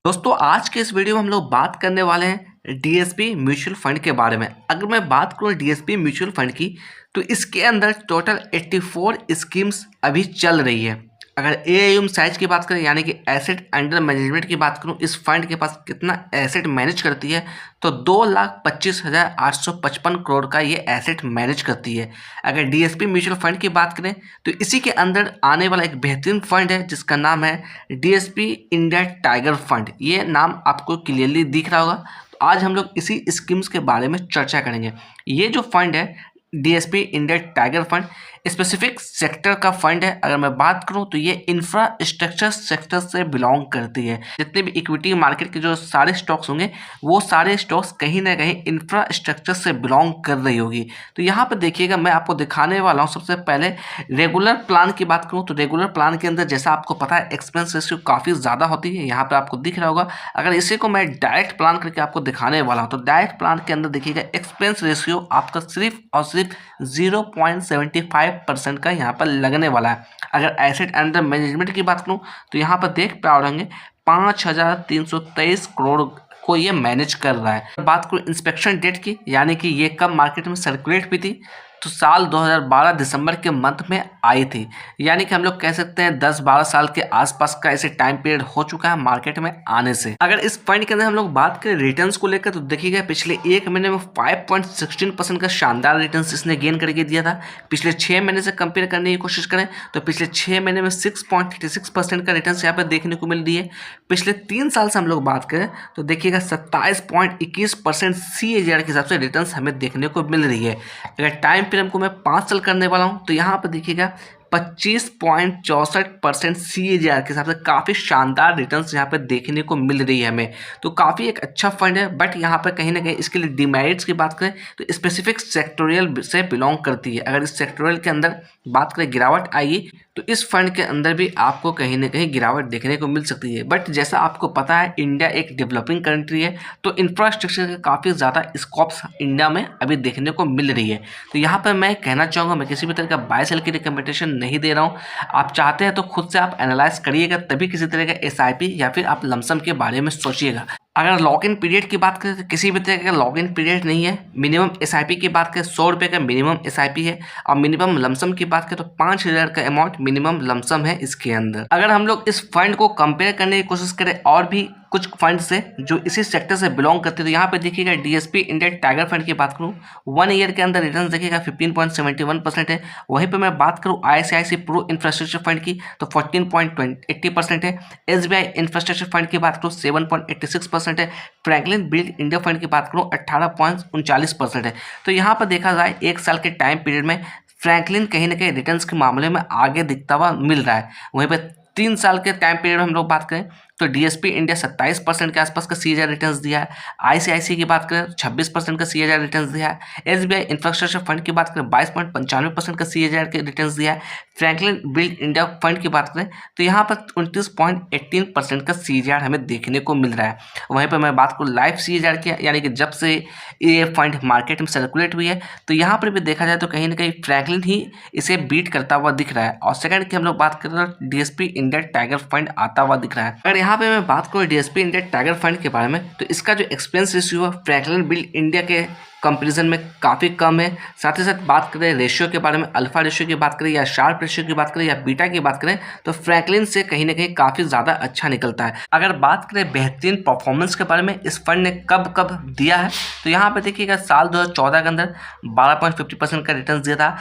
दोस्तों आज के इस वीडियो में हम लोग बात करने वाले हैं डीएसपी म्यूचुअल फंड के बारे में। अगर मैं बात करूं डीएसपी म्यूचुअल फंड की तो इसके अंदर टोटल 84 स्कीम्स अभी चल रही है। अगर एआईएम साइज की बात करें यानी कि एसेट अंडर मैनेजमेंट की बात करूं, इस फंड के पास कितना एसेट मैनेज करती है तो 2,25,855 करोड़ का ये एसेट मैनेज करती है। अगर डीएसपी म्यूचुअल फंड की बात करें तो इसी के अंदर आने वाला एक बेहतरीन फंड है जिसका नाम है डीएसपी इंडिया टाइगर फंड। ये नाम आपको क्लियरली दिख रहा होगा। तो आज हम लोग इसी स्कीम्स के बारे में चर्चा करेंगे। ये जो फंड है DSP India tiger fund specific sector का फंड है। अगर मैं बात करूं तो ये इंफ्रास्ट्रक्चर सेक्टर से बिलोंग करती है। जितने भी इक्विटी मार्केट के जो सारे स्टॉक्स होंगे वो सारे स्टॉक्स कहीं ना कहीं इंफ्रास्ट्रक्चर से बिलोंग कर रही होगी। तो यहाँ पर देखिएगा, मैं आपको दिखाने वाला हूँ। सबसे पहले रेगुलर प्लान की बात करूँ तो रेगुलर प्लान के अंदर जैसा आपको पता है एक्सपेंस रेशियो काफ़ी ज़्यादा होती है, यहाँ पर आपको दिख रहा होगा। अगर इसी को मैं डायरेक्ट प्लान करके आपको दिखाने वाला हूँ तो डायरेक्ट प्लान के अंदर देखिएगा एक्सपेंस रेशियो आपका सिर्फ और सिर्फ 0.75% का यहाँ पर लगने वाला है। अगर एसेट अंडर मैनेजमेंट की बात करूँ तो यहाँ पर देख पा रहे होंगे 5,323 करोड़ को ये मैनेज कर रहा है। बात करूँ इंस्पेक्शन डेट की यानी कि ये कब मार्केट में सर्कुलेट हुई थी तो साल 2012 दिसंबर के मंथ में आई थी। यानी कि हम लोग कह सकते हैं 10-12 साल के आसपास का ऐसे टाइम पीरियड हो चुका है मार्केट में आने से। अगर इस फंड के अंदर हम लोग बात करें रिटर्न्स को लेकर तो देखिएगा पिछले एक महीने में 5.16% का शानदार रिटर्न्स इसने गेन करके दिया था। पिछले 6 महीने से कंपेयर करने की कोशिश करें तो पिछले 6 महीने में 6.86% का रिटर्न्स यहाँ पर देखने को मिल रही है। पिछले 3 साल से हम लोग बात करें तो देखिएगा 27.21% CAGR के हिसाब से रिटर्न्स हमें देखने को मिल रही है। अगर टाइम फिर हमको मैं 5 साल करने वाला हूं तो यहाँ पर देखिएगा 25.64% CAGR के हिसाब से काफ़ी शानदार रिटर्न्स यहाँ पर देखने को मिल रही है हमें। तो काफ़ी एक अच्छा फंड है। बट यहाँ पर कहीं ना कहीं इसके लिए डिमेरिट्स की बात करें तो स्पेसिफिक सेक्टोरियल से बिलोंग करती है। अगर इस सेक्टोरियल के अंदर बात करें गिरावट आएगी तो इस फंड के अंदर भी आपको कहीं ना कहीं गिरावट देखने को मिल सकती है। बट जैसा आपको पता है इंडिया एक डेवलपिंग कंट्री है तो इंफ्रास्ट्रक्चर के काफ़ी ज़्यादा स्कोप्स इंडिया में अभी देखने को मिल रही है। तो यहाँ पर मैं कहना चाहूँगा, मैं किसी भी तरह का बाय सेल की रिकमेंडेशन नहीं दे रहा हूँ। आप चाहते हैं तो खुद से आप एनालाइज करिएगा, तभी किसी तरह का SIP या फिर आप लमसम के बारे में सोचिएगा। अगर लॉग इन पीरियड की बात करें तो किसी भी तरह का लॉग इन पीरियड नहीं है। मिनिमम SIP की बात करें 100 रुपये का मिनिमम SIP है और मिनिमम लमसम की बात करें तो 5,000 का अमाउंट मिनिमम लमसम है इसके अंदर। अगर हम लोग इस फंड को कंपेयर करने की कोशिश करें और भी कुछ फंड से जो इसी सेक्टर से बिलोंग करते हैं तो यहाँ पे देखिएगा डीएसपी इंडिया टाइगर फंड की बात करूँ 1 ईयर के अंदर रिटर्न देखिएगा 15.71% है। वहीं पे मैं बात करूँ ICICI प्रो इंफ्रास्ट्रक्चर फंड की तो 14.80% है। SBI इंफ्रास्ट्रक्चर फंड की बात करूँ 7.86% है। फ्रैंकलिन बिल्ड इंडिया फंड की बात करूँ 18.39% है। तो यहाँ पर देखा जाए एक साल के टाइम पीरियड में फ्रैंकलिन कहीं ना कहीं रिटर्न्स के मामले में आगे दिखता हुआ मिल रहा है। वहीं पर 3 साल के टाइम पीरियड में हम लोग बात करें तो डीएसपी इंडिया 27% के आसपास का CAGR रिटर्न्स दिया है। ICICI की बात करें तो 26% का CAGR रिटर्न्स दिया है। SBI इंफ्रास्ट्रक्चर फंड की बात करें 22.95% का CAGR के रिटर्न्स दिया है। फ्रैंकलिन बिल्ड इंडिया फंड की बात करें तो यहाँ पर 29.18% का CAGR हमें देखने को मिल रहा है। वहीं पर मैं बात करूँ लाइफ CAGR की यानी कि जब से ये फंड मार्केट में सर्कुलेट हुई है तो यहाँ पर भी देखा जाए तो कहीं ना कहीं फ्रैंकलिन ही इसे बीट करता हुआ दिख रहा है। और सेकंड की हम लोग बात करें तो डीएसपी इंडिया टाइगर फंड आता हुआ दिख रहा है। अगर यहाँ पे मैं बात करूँ डीएसपी इंडिया टाइगर फंड के बारे में तो इसका जो एक्सपेंस रेशियो है फ्रैंकलिन बिल्ड इंडिया के कंपैरिजन में काफ़ी कम है। साथ ही साथ बात करें रेशियो के बारे में, अल्फा रेशियो की बात करें या शार्प रेशियो की बात करें या बीटा की बात करें तो फ्रैंकलिन से कहीं ना कहीं काफ़ी ज़्यादा अच्छा निकलता है। अगर बात करें बेहतरीन परफॉर्मेंस के बारे में इस फंड ने कब कब दिया है तो यहाँ पे देखिएगा साल 2014 के अंदर 12.50% का रिटर्न दिया था।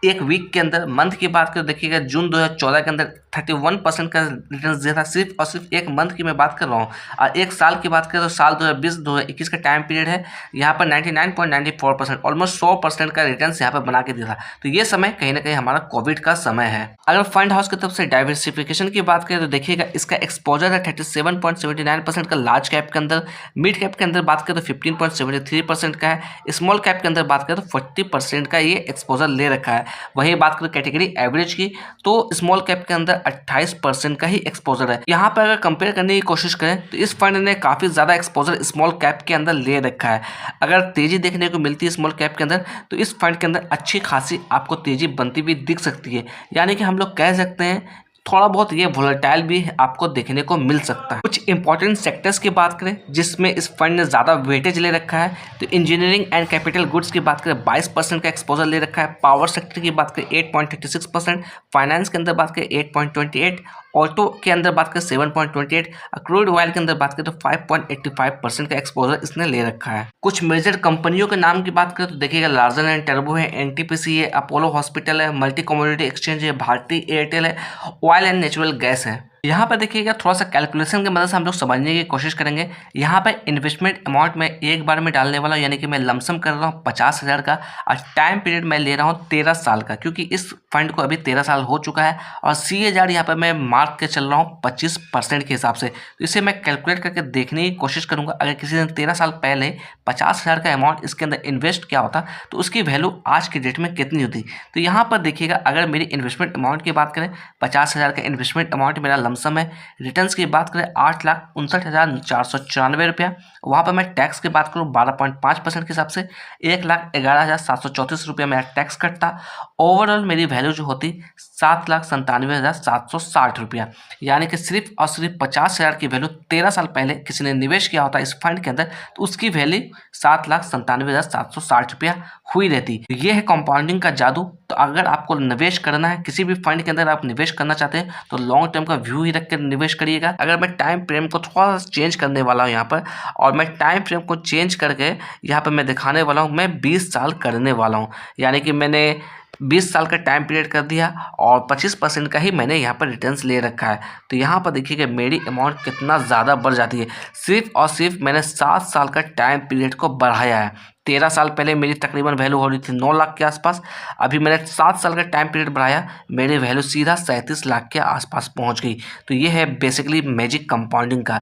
एक वीक के अंदर मंथ की बात करें देखिएगा जून 2014 के अंदर 31% का रिटर्न दिया था। सिर्फ और सिर्फ एक मंथ की मैं बात कर रहा हूँ। और एक साल की बात करें तो साल 2020-2021 का टाइम पीरियड है, यहाँ पर 99.94% ऑलमोस्ट 100% का रिटर्न यहाँ पर बना के दिया था। तो ये समय कहीं ना कहीं हमारा कोविड का समय है। अगर फंड हाउस की तरफ से डाइवर्सिफिकेशन की बात करें तो देखिएगा इसका एक्सपोजर है 37.79% का लार्ज कैप के अंदर। मिड कैप के अंदर बात करें तो 15.73% का है। स्मॉल कैप के अंदर बात करें तो 40% का ये एक्सपोजर ले रखा है। वहीं बात करें कैटेगरी एवरेज की तो स्मॉल कैप के अंदर 28% का ही एक्सपोजर है। यहाँ पर अगर कंपेयर करने की कोशिश करें तो इस फंड ने काफ़ी ज़्यादा एक्सपोजर स्मॉल कैप के अंदर ले रखा है। अगर तेज़ी देखने को मिलती है स्मॉल कैप के अंदर तो इस फंड के अंदर अच्छी खासी आपको तेज़ी बनती हुई दिख सकती है। यानी कि हम लोग कह सकते हैं थोड़ा बहुत ये वोलेटाइल भी आपको देखने को मिल सकता है। कुछ इंपॉर्टेंट सेक्टर्स की बात करें जिसमें इस फंड ने ज़्यादा वेटेज ले रखा है, तो इंजीनियरिंग एंड कैपिटल गुड्स की बात करें 22% का एक्सपोजर ले रखा है। पावर सेक्टर की बात करें 8.36%, फाइनेंस के अंदर बात करें 8.28%, ऑटो के अंदर बात करें 7.28%, क्रूड ऑयल के अंदर बात करें तो 5.85% का एक्सपोजर इसने ले रखा है। कुछ मेजर कंपनियों के नाम की बात करें तो देखिएगा लार्सन एंड टर्बो है, एनटीपीसी है, अपोलो हॉस्पिटल है, मल्टी कमोडिटी एक्सचेंज है, भारती एयरटेल है, ऑयल एंड नेचुरल गैस है। यहाँ पर देखिएगा थोड़ा सा कैलकुलेशन की मदद से हम लोग समझने की कोशिश करेंगे। यहाँ पर इन्वेस्टमेंट अमाउंट में एक बार में डालने वाला हूँ, यानी कि मैं लमसम कर रहा हूँ 50,000 का, और टाइम पीरियड मैं ले रहा हूँ 13 साल का, क्योंकि इस फंड को अभी 13 साल हो चुका है। और CAGR यहाँ पर मैं मार्क के चल रहा हूँ 25% के हिसाब से। तो इसे मैं कैलकुलेट करके देखने की कोशिश करूँगा। अगर किसी ने 13 साल पहले 50,000 का अमाउंट इसके अंदर इन्वेस्ट किया होता तो उसकी वैल्यू आज की डेट में कितनी होती। तो यहाँ पर देखिएगा अगर मेरी इन्वेस्टमेंट अमाउंट की बात करें 50,000 का इन्वेस्टमेंट अमाउंट मेरा लमसम है। रिटर्न्स की बात करें 8,59,494 रुपया। वहाँ पर मैं टैक्स की बात करूँ 12.5% के हिसाब से 1,11,734 रुपया मेरा टैक्स कटता। ओवरऑल मेरी वैल्यू जो होती 7,97,760 रुपया, यानी कि सिर्फ और सिर्फ 50,000 की वैल्यू 13 साल पहले किसी ने निवेश किया होता इस फंड के अंदर तो उसकी वैल्यू 7,97,760 रुपया हुई रहती। तो ये है कंपाउंडिंग का जादू। तो अगर आपको निवेश करना है किसी भी फंड के अंदर, आप निवेश करना चाहते हैं तो लॉन्ग टर्म का व्यू ही रख कर निवेश करिएगा। अगर मैं टाइम फ्रेम को थोड़ा सा चेंज करने वाला हूँ यहाँ पर, और मैं टाइम फ्रेम को चेंज करके यहाँ पर मैं दिखाने वाला हूँ मैं 20 साल करने वाला हूँ, यानी कि मैंने 20 साल का टाइम पीरियड कर दिया और 25% का ही मैंने यहाँ पर रिटर्न्स ले रखा है। तो यहाँ पर देखिए मेरी अमाउंट कितना ज़्यादा बढ़ जाती है। सिर्फ और सिर्फ मैंने 7 साल का टाइम पीरियड को बढ़ाया है। 13 साल पहले मेरी तकरीबन वैल्यू हो रही थी 9 लाख के आसपास, अभी मैंने 7 साल का टाइम पीरियड बढ़ाया, मेरी वैल्यू सीधा 37 लाख के आसपास पहुँच गई। तो ये है बेसिकली मैजिक कंपाउंडिंग का।